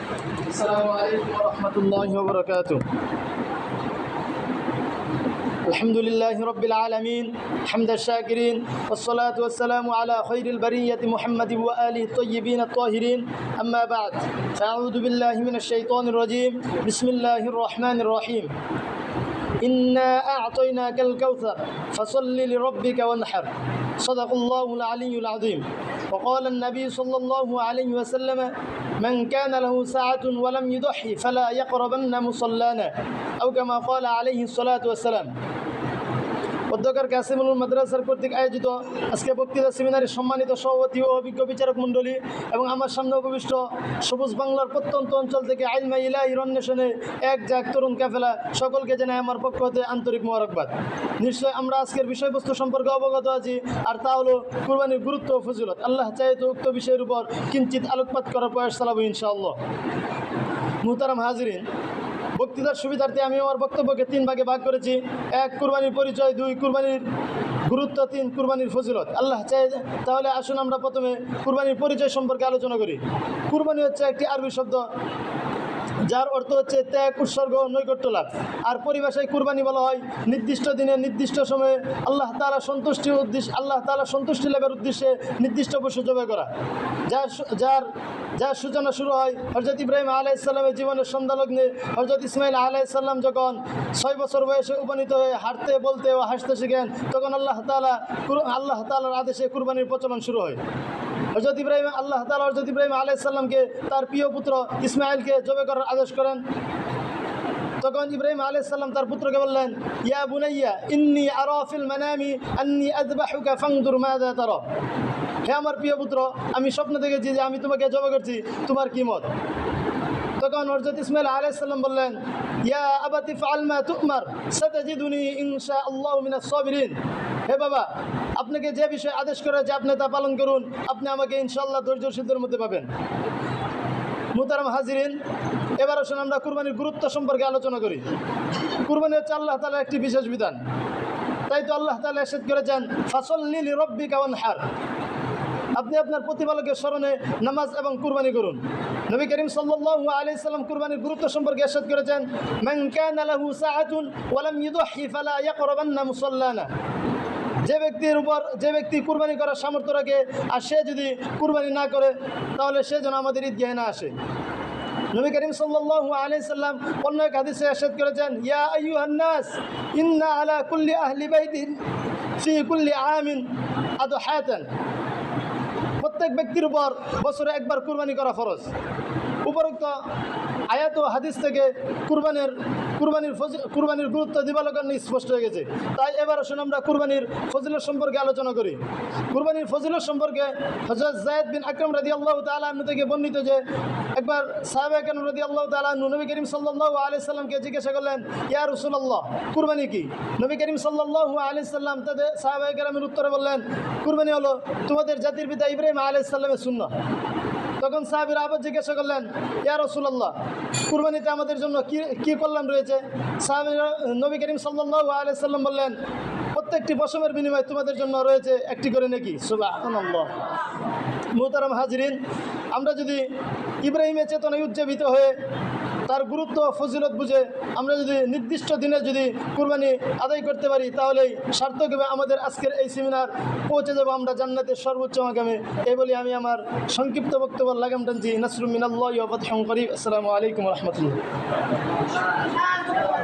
السلام عليكم ورحمة الله وبركاته. الحمد لله رب العالمين حمد الشاكرين والصلاة والسلام على خير البرية محمد وآله الطيبين الطاهرين. أما بعد فأعوذ بالله من الشيطان الرجيم. بسم الله الرحمن الرحيم. إنا أعطيناك الكوثر فصل لربك وانحر. صدق الله العلي العظيم. وقال النبي صلى الله عليه وسلم: من كان له ساعة ولم يضحي فلا يقربن مصلانا، أو كما قال عليه الصلاة والسلام. অধ্যক্ষর কাসিমুল মাদ্রাসার কর্তৃক আয়োজিত আজকে বক্তৃতা সেমিনারের সম্মানিত সভাপতি ও অভিজ্ঞ বিচারক মণ্ডলী এবং আমার সামনে উপবিষ্ট সবুজ বাংলার প্রত্যন্ত অঞ্চল থেকে আইলমা ইলাহির অন্বেষণে এক জাগ তরুণ কাফেলা, সকলকে জানাই আমার পক্ষ হতে আন্তরিক মোবারকবাদ। নিশ্চয় আমরা আজকের বিষয়বস্তু সম্পর্কে অবগত আছি, আর তা হলো কুরবানির গুরুত্ব ও ফজিলত। আল্লাহ চাহে তো উক্ত বিষয়ের উপর কিঞ্চিত আলোকপাত করার প্রয়াস চালাবো ইনশাআল্লাহ। মুহতারাম হাজিরিন, বক্তৃতার সুবিধার্থে আমি আমার বক্তব্যকে তিন ভাগে ভাগ করেছি। এক, কুরবানির পরিচয়; দুই, কুরবানির গুরুত্ব; তিন, কুরবানির ফজিলত। আল্লাহ চাই তাহলে আসুন আমরা প্রথমে কুরবানির পরিচয় সম্পর্কে আলোচনা করি। কুরবানি হচ্ছে একটি আরবি শব্দ, যার অর্থ হচ্ছে ত্যাগ, উৎসর্গ, নৈকট্য লাভ। আর পরিভাষায় কুরবানি বলা হয় নির্দিষ্ট দিনে নির্দিষ্ট সময়ে আল্লাহ তাআলা সন্তুষ্টি লাভের উদ্দেশ্যে নির্দিষ্ট পশু জবাই করা, যার সূচনা শুরু হয় হযরত ইব্রাহিম আলাইহিস সালামের জীবনের সন্ধ্যালগ্নে। হযরত ইসমাইল আলাইহিস সালাম যখন 6 বছর বয়সে উপনীত হয়ে হাঁটতে, বলতে ও হাসতে শিখেন, তখন আল্লাহ তাআলার আদেশে কুরবানির প্রচলন শুরু হয়। হযরত ইব্রাহিম আলাইহিস সালামকে তার প্রিয় পুত্র ইসমাইলকে জবাই করার আদেশ করেন। তখন ইব্রাহিম আলাইহিস সালাম তার পুত্রকে বললেন: ইয়া বুনাইয়া ইন্নী আরা ফিল মানামি আন্নী আযবাহুকা ফানজুর মাযা তারা। হে আমার প্রিয় পুত্র, আমি স্বপ্ন দেখেছি যে আমি তোমাকে জবাই করছি, তোমার কি মত? তখন হযরত ইসমাইল আলাইহিস সালাম বললেন: ইয়া আবাতি ফাআল মা তু'মার সাতাজিদুনি ইনশাআল্লাহু মিনাস সাবিরিন। হে বাবা, আপনাকে যে বিষয়ে আদেশ করা যে আপনি তা পালন করুন, আপনি আমাকে ইনশাআল্লাহ ধৈর্যশীলদের মধ্যে পাবেন। মুহতারাম হাজিরিন, এবার আসুন আমরা কুরবানির গুরুত্ব সম্পর্কে আলোচনা করি। কুরবানি হচ্ছে আল্লাহ তাআলার একটি বিশেষ বিধান। তাই তো আল্লাহ তাআলা ইরশাদ করেছেন, ফাসল্লি লিরাব্বিকা ওয়ানহার। আপনি আপনার প্রতিপালকের স্মরণে নামাজ এবং কুরবানি করুন। নবী করিম সাল্লাল্লাহু আলাইহি সাল্লাম কুরবানির গুরুত্ব সম্পর্কে ইরশাদ করেছেন, মান কানা লাহু সাআতুন ওয়া লাম ইউদহি ফালা ইয়াকরাবান্না মুসাল্লানা। যে ব্যক্তি কুরবানি করার সামর্থ্য রাখে আর সে যদি কুরবানি না করে, তাহলে সে যেন আমাদের ঈদগাহে না আসে। নবী করিম সাল্লাল্লাহু আলাইহি সাল্লাম অন্য এক হাদিসে ইরশাদ করেছেন, ইয়া আইয়ুহান নাস ইন্না আলা কুল্লি আহলি বাইতিন ফি কুল্লি আমিন আদহাতান। প্রত্যেক ব্যক্তির উপর বছরে একবার কুরবানি করা ফরজ। উপরোক্ত আয়াত ও হাদিস থেকে কুরবানির গুরুত্ব দিবালোকান্নি স্পষ্ট হয়ে গেছে। তাই এবার আসুন আমরা কুরবানির ফজিলত সম্পর্কে আলোচনা করি। কুরবানির ফজিলত সম্পর্কে হযরত যায়েদ বিন আকরাম রাদিয়াল্লাহু তাআলা আনহু থেকে বর্ণিত যে একবার সাহাবায়ে কেরাম রাদিয়াল্লাহু তাআলা আনহু নবী করিম সাল্লাল্লাহু আলাইহি সাল্লামকে জিজ্ঞাসা করলেন, ইয়া রাসূলুল্লাহ, কুরবানি কি? নবী করিম সাল্লাল্লাহু আলাইহি সাল্লাম তাদের সাহাবায়ে কেরামের উত্তরে বললেন, কুরবানি হলো তোমাদের জাতির পিতা ইব্রাহিম আলাইহিস সালামের সুন্নাহ। তখন সাহাবীরা আবার জিজ্ঞাসা করলেন, ইয়া রাসূলুল্লাহ, কুরবানিতে আমাদের জন্য কি কল্যাণ রয়েছে? সাহাবীরা নবী করিম সাল্লাল্লাহু আলাইহি সাল্লাম বললেন, প্রত্যেকটি পশমের বিনিময়ে তোমাদের জন্য রয়েছে একটি করে নেকি। সুবহানাল্লাহ। মুহতারাম হাজিরিন, আমরা যদি ইব্রাহিমের চেতনায় উজ্জীবিত হয়ে তার গুরুত্ব ফজিলত বুঝে আমরা যদি নির্দিষ্ট দিনে যদি কুরবানি আদায় করতে পারি, তাহলেই সার্থক হবে আমাদের আজকের এই সেমিনার। পৌঁছে যাব আমরা জান্নাতের সর্বোচ্চ মাকামে। এই বলে আমি আমার সংক্ষিপ্ত বক্তব্য লাগাম টানছি। নাসরুম মিনাল্লাহি ওয়া ফাতহুন করিব। আসসালামু আলাইকুম ওয়া রাহমাতুল্লাহ।